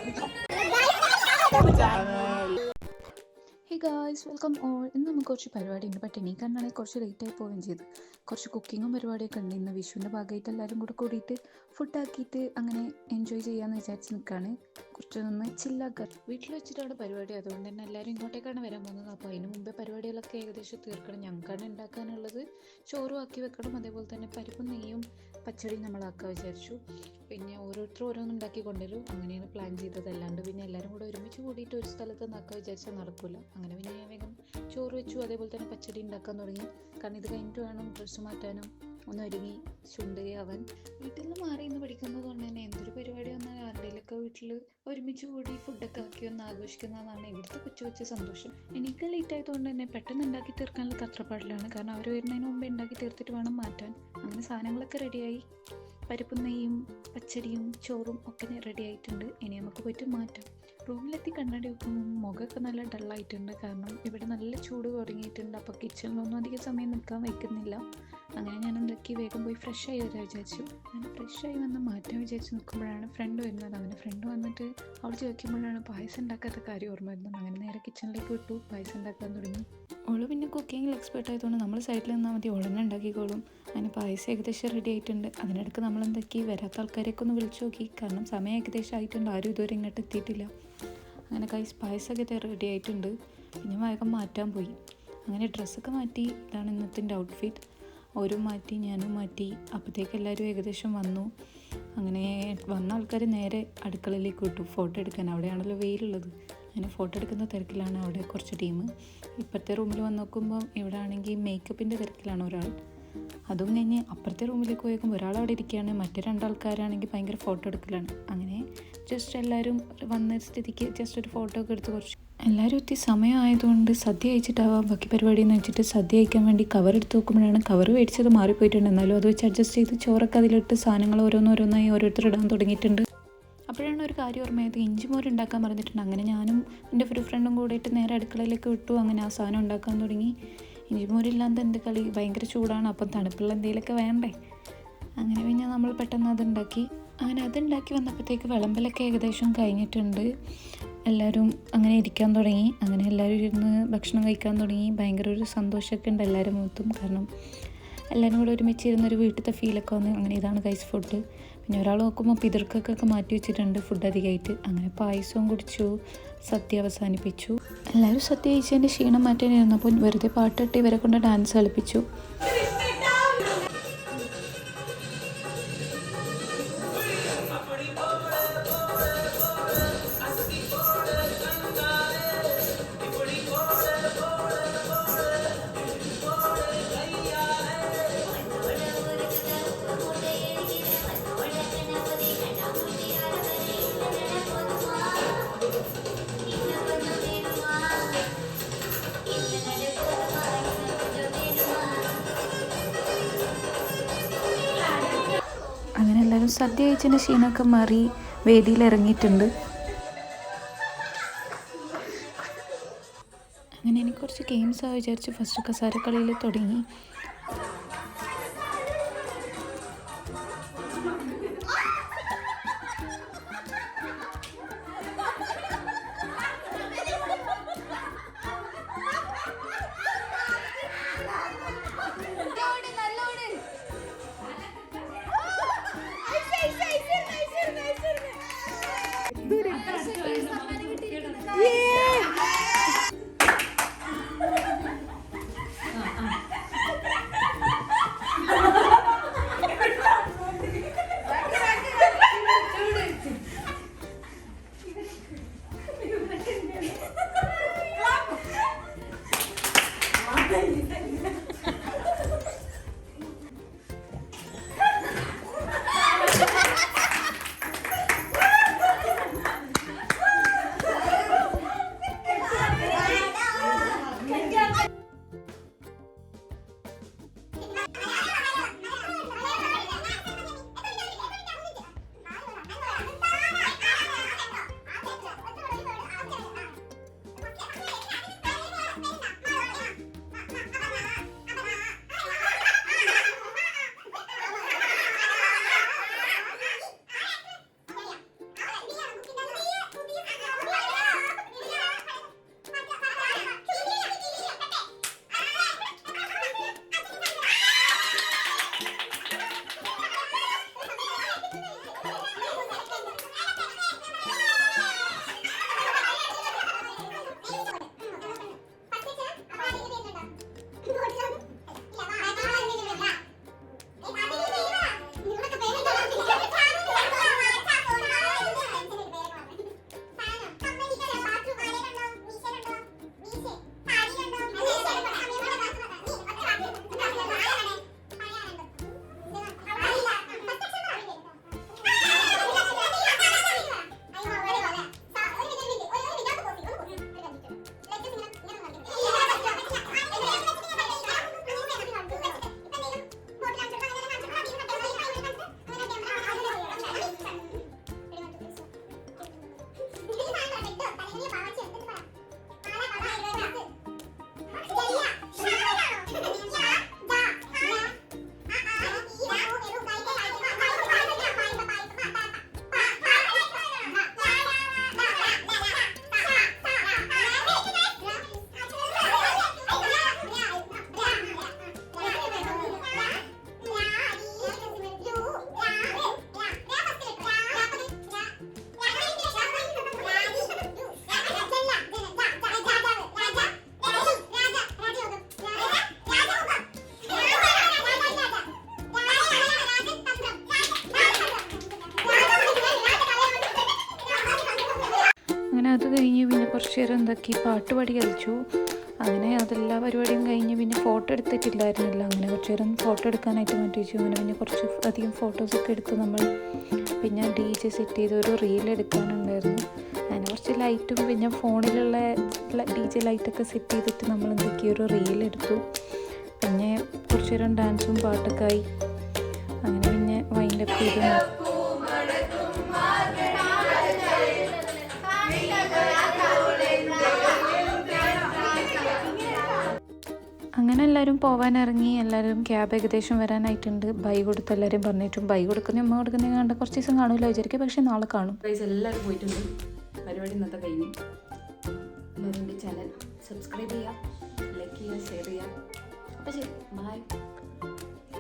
Hey guys, welcome all. ഇന്ന് നമുക്ക് കുറച്ച് പരിപാടിയുണ്ട്. ബട്ട് എനിക്ക് കണ്ടാണെങ്കിൽ കുറച്ച് ലേറ്റായി പോവുകയും ചെയ്തു. കുറച്ച് കുക്കിങ്ങും പരിപാടിയൊക്കെ ഉണ്ട്. ഇന്ന് വിഷുവിൻ്റെ ഭാഗമായിട്ട് എല്ലാവരും കൂടെ കൂടിയിട്ട് ഫുഡാക്കിയിട്ട് അങ്ങനെ എൻജോയ് ചെയ്യാമെന്ന് വിചാരിച്ച് നിൽക്കുകയാണ്. കുറച്ച് നിന്ന് ചില്ലാക്കാൻ വീട്ടിൽ വെച്ചിട്ടാണ് പരിപാടി. അതുകൊണ്ട് തന്നെ എല്ലാവരും ഇങ്ങോട്ടേക്കാണ് വരാൻ പോകുന്നത്. അപ്പോൾ അതിന് മുമ്പേ പരിപാടികളൊക്കെ ഏകദേശം തീർക്കണം. ഞങ്ങൾക്കാണ് ഉണ്ടാക്കാനുള്ളത്. ചോറും ആക്കി വെക്കണം. അതേപോലെ തന്നെ പരിപ്പും നെയ്യും പച്ചടിയും നമ്മളാക്കാൻ വിചാരിച്ചു. പിന്നെ ഓരോരുത്തരും ഓരോന്നും ഉണ്ടാക്കി കൊണ്ടുവരും. അങ്ങനെയാണ് പ്ലാൻ ചെയ്തത്. അല്ലാണ്ട് പിന്നെ എല്ലാവരും കൂടെ ഒരുമിച്ച് കൂടിയിട്ട് ഒരു സ്ഥലത്ത് നിന്നാക്കാൻ വിചാരിച്ചാൽ നടക്കില്ല. അങ്ങനെ പിന്നെ ഞാൻ വേഗം ചോറ് വെച്ചു. അതേപോലെ തന്നെ പച്ചടി ഉണ്ടാക്കാൻ തുടങ്ങി. കാരണം ഇത് കഴിഞ്ഞിട്ട് വേണം ഡ്രസ്സ് മാറ്റാനും ഒന്ന് ഒരുങ്ങി ചുണ്ടരിയാവാൻ. വീട്ടിൽ നിന്ന് മാറി ഇന്ന് പഠിക്കുന്നത് കൊണ്ട് തന്നെ എന്തൊരു പരിപാടി വന്നാൽ ആരുടെയൊക്കെ വീട്ടിൽ ഒരുമിച്ച് കൂടി ഫുഡൊക്കെ ആക്കി ഒന്ന് ആഘോഷിക്കുന്നതാണ് ഇവിടുത്തെ കൊച്ചു കൊച്ചു സന്തോഷം. എനിക്ക് ലേറ്റ് ആയതുകൊണ്ട് തന്നെ പെട്ടെന്ന് ഉണ്ടാക്കി തീർക്കാനുള്ള തത്രപ്പാടിലാണ്. കാരണം അവർ വരുന്നതിന് മുമ്പേ ഉണ്ടാക്കി തീർത്തിട്ട് വേണം മാറ്റാൻ. അങ്ങനെ സാധനങ്ങളൊക്കെ റെഡിയായി. പരിപ്പും നെയ്യും പച്ചടിയും ചോറും ഒക്കെ റെഡി ആയിട്ടുണ്ട്. ഇനി നമുക്ക് പോയിട്ട് മാറ്റാം. റൂമിലെത്തി കണ്ണാടി വെക്കുമ്പോൾ മുഖമൊക്കെ നല്ല ഡള്ളായിട്ടുണ്ട്. കാരണം ഇവിടെ നല്ല ചൂട് തുടങ്ങിയിട്ടുണ്ട്. അപ്പോൾ കിച്ചണിലൊന്നും അധികം സമയം നിൽക്കാൻ വയ്ക്കുന്നില്ല. അങ്ങനെ ഞാൻ എന്തൊക്കെ വേഗം പോയി ഫ്രഷായി വരാൻ വിചാരിച്ചു. ഞാൻ ഫ്രഷായി വന്ന് മാറ്റാൻ വിചാരിച്ച് നിൽക്കുമ്പോഴാണ് ഫ്രണ്ട് വരുന്നത്. അവൻ്റെ ഫ്രണ്ട് വന്നിട്ട് അവൾ ചോദിക്കുമ്പോഴാണ് പായസം ഉണ്ടാക്കാത്ത കാര്യം ഓർമ്മ വരുന്നത്. അങ്ങനെ നേരെ കിച്ചണിലേക്ക് വിട്ടു. പായസം ഉണ്ടാക്കാൻ തുടങ്ങി. അവൾ പിന്നെ കുക്കിങ്ങിൽ എക്സ്പേർട്ട് ആയതുകൊണ്ട് നമ്മൾ സൈഡിൽ നിന്നാൽ മതി, ഓളെന്നെ ഉണ്ടാക്കിക്കോളും. അതിന് പായസം ഏകദേശം റെഡി ആയിട്ടുണ്ട്. അതിനിടയ്ക്ക് നമ്മളെന്തൊക്കെ വരാത്ത ആൾക്കാരെയൊക്കെ ഒന്ന് വിളിച്ചു നോക്കി. കാരണം സമയം ഏകദേശം ആയിട്ടുണ്ട്. ആരും ഇതുവരെ ഇങ്ങോട്ട് എത്തിയിട്ടില്ല. അങ്ങനെ പായസമൊക്കെ റെഡി ആയിട്ടുണ്ട്. പിന്നെ വേഗം മാറ്റാൻ പോയി. അങ്ങനെ ഡ്രസ്സൊക്കെ മാറ്റി. ഇതാണ് ഇന്നത്തെ ഔട്ട്ഫിറ്റ്. ഓരും മാറ്റി, ഞാനും മാറ്റി. അപ്പോഴത്തേക്ക് എല്ലാവരും ഏകദേശം വന്നു. അങ്ങനെ വന്ന ആൾക്കാർ നേരെ അടുക്കളയിലേക്ക് വിട്ടു ഫോട്ടോ എടുക്കാൻ. അവിടെയാണല്ലോ വെയിലുള്ളത്. അങ്ങനെ ഫോട്ടോ എടുക്കുന്ന തിരക്കിലാണ് അവിടെ കുറച്ച് ടീം. ഇപ്പോഴത്തെ റൂമിൽ വന്ന് നോക്കുമ്പോൾ ഇവിടെ ആണെങ്കിൽ മേക്കപ്പിൻ്റെ തിരക്കിലാണ് ഒരാൾ. അതും കഴിഞ്ഞ് അപ്പുറത്തെ റൂമിലേക്ക് പോയേക്കുമ്പോൾ ഒരാൾ അവിടെ ഇരിക്കുകയാണ്. മറ്റു രണ്ടാൾക്കാരാണെങ്കിൽ ഭയങ്കര ഫോട്ടോ എടുക്കലാണ്. അങ്ങനെ ജസ്റ്റ് എല്ലാവരും വന്ന സ്ഥിതിക്ക് ജസ്റ്റ് ഒരു ഫോട്ടോ ഒക്കെ എടുത്ത് കുറച്ച് എല്ലാവരും എത്തി. സമയമായതുകൊണ്ട് സദ്യ കഴിച്ചിട്ടാവാം ബാക്കി പരിപാടി എന്ന് വെച്ചിട്ട് സദ്യ കഴിക്കാൻ വേണ്ടി കവർ എടുത്ത് നോക്കുമ്പോഴാണ് കവർ മേടിച്ചത് മാറിപ്പോയിട്ടുണ്ട്. എന്നാലും അത് വെച്ച് അഡ്ജസ്റ്റ് ചെയ്ത് ചോറൊക്കെ അതിലിട്ട് സാധനങ്ങൾ ഓരോന്നോരോന്നായി ഓരോരുത്തർ ഇടാൻ തുടങ്ങിയിട്ടുണ്ട്. അപ്പോഴാണ് ഒരു കാര്യം ഓർമ്മയത്, ഇഞ്ചിമോര് ഉണ്ടാക്കാൻ പറഞ്ഞിട്ടുണ്ട്. അങ്ങനെ ഞാനും എൻ്റെ ഒരു ഫ്രണ്ടും കൂടിയിട്ട് നേരെ അടുക്കളയിലേക്ക് വിട്ടു. അങ്ങനെ ആ സാധനം ഉണ്ടാക്കാൻ തുടങ്ങി. ഇഞ്ചിമോരില്ലാണ്ട് എൻ്റെ കളി ഭയങ്കര ചൂടാണ്. അപ്പം തണുപ്പുള്ള എന്തെങ്കിലുമൊക്കെ വേണ്ടേ. അങ്ങനെ പിന്നെ നമ്മൾ പെട്ടെന്ന് അതുണ്ടാക്കി. അങ്ങനെ അതുണ്ടാക്കി വന്നപ്പോഴത്തേക്ക് വിളമ്പലൊക്കെ ഏകദേശം കഴിഞ്ഞിട്ടുണ്ട്. എല്ലാവരും അങ്ങനെ ഇരിക്കാൻ തുടങ്ങി. അങ്ങനെ എല്ലാവരും ഇരുന്ന് ഭക്ഷണം കഴിക്കാൻ തുടങ്ങി. ഭയങ്കര ഒരു സന്തോഷമൊക്കെ ഉണ്ട് എല്ലാവരും മുഖത്തും. കാരണം എല്ലാവരും കൂടെ ഒരുമിച്ച് ഇരുന്നൊരു വീട്ടിലത്തെ ഫീലൊക്കെ വന്ന്. അങ്ങനെ ഇതാണ് ഗൈസ് ഫുഡ്. പിന്നെ ഒരാൾ നോക്കുമ്പോൾ പിതൃക്കൊക്കെ മാറ്റി വെച്ചിട്ടുണ്ട് ഫുഡ് അധികമായിട്ട്. അങ്ങനെ പായസവും കുടിച്ചു. സദ്യ അവസാനിപ്പിച്ചു. എല്ലാവരും സദ്യ കഴിച്ചതിൻ്റെ ക്ഷീണം മാറ്റാനിരുന്നപ്പോൾ വെറുതെ പാട്ടിട്ട് ഇവരെ കൊണ്ട് ഡാൻസ് കളിപ്പിച്ചു. അങ്ങനെ എല്ലാവരും സദ്യ കഴിച്ചതിൻ്റെ ക്ഷീണമൊക്കെ മാറി വേദിയിൽ ഇറങ്ങിയിട്ടുണ്ട്. അങ്ങനെ എനിക്ക് കുറച്ച് ഗെയിംസാണ് വിചാരിച്ച് ഫസ്റ്റ് കസാരക്കളിയിൽ തുടങ്ങി. അത് കഴിഞ്ഞ് പിന്നെ കുറച്ച് നേരം എന്താക്കി പാട്ട് പാടി കളിച്ചു. അങ്ങനെ അതെല്ലാ പരിപാടിയും കഴിഞ്ഞ് പിന്നെ ഫോട്ടോ എടുത്തിട്ടില്ലായിരുന്നില്ല. അങ്ങനെ കുറച്ച് നേരം ഫോട്ടോ എടുക്കാനായിട്ട് മാറ്റി വെച്ചു. അങ്ങനെ പിന്നെ കുറച്ച് അധികം ഫോട്ടോസൊക്കെ എടുത്ത് നമ്മൾ പിന്നെ DJ സെറ്റ് ചെയ്ത് ഒരു റീൽ എടുക്കാനുണ്ടായിരുന്നു. അങ്ങനെ കുറച്ച് ലൈറ്റും പിന്നെ ഫോണിലുള്ള DJ ലൈറ്റൊക്കെ സെറ്റ് ചെയ്തിട്ട് നമ്മൾ എന്തൊക്കെയോ ഒരു റീൽ എടുത്തു. പിന്നെ കുറച്ച് നേരം ഡാൻസും പാട്ടൊക്കെ ആയി. അങ്ങനെ പിന്നെ വൈൻഡപ്പ് ചെയ്തു. അങ്ങനെ എല്ലാവരും പോകാനിറങ്ങി. എല്ലാവരും ക്യാബ് ഏകദേശം വരാനായിട്ടുണ്ട്. ബൈ കൊടുത്ത് എല്ലാവരും പറഞ്ഞിട്ടും ബൈ കൊടുക്കുന്ന അമ്മ കൊടുക്കുന്ന കണ്ട കുറച്ച് ദിവസം കാണില്ല വിചാരിക്കും, പക്ഷേ നാളെ കാണും. എല്ലാവരും പോയിട്ടുണ്ട്. പരിപാടി ഇന്നത്തെ കഴിഞ്ഞു. എല്ലാവരും എൻ്റെ ചാനൽ സബ്സ്ക്രൈബ് ചെയ്യുക, ലൈക്ക് ചെയ്യുക, ഷെയർ ചെയ്യുക. അപ്പോൾ ശരി, ബൈ.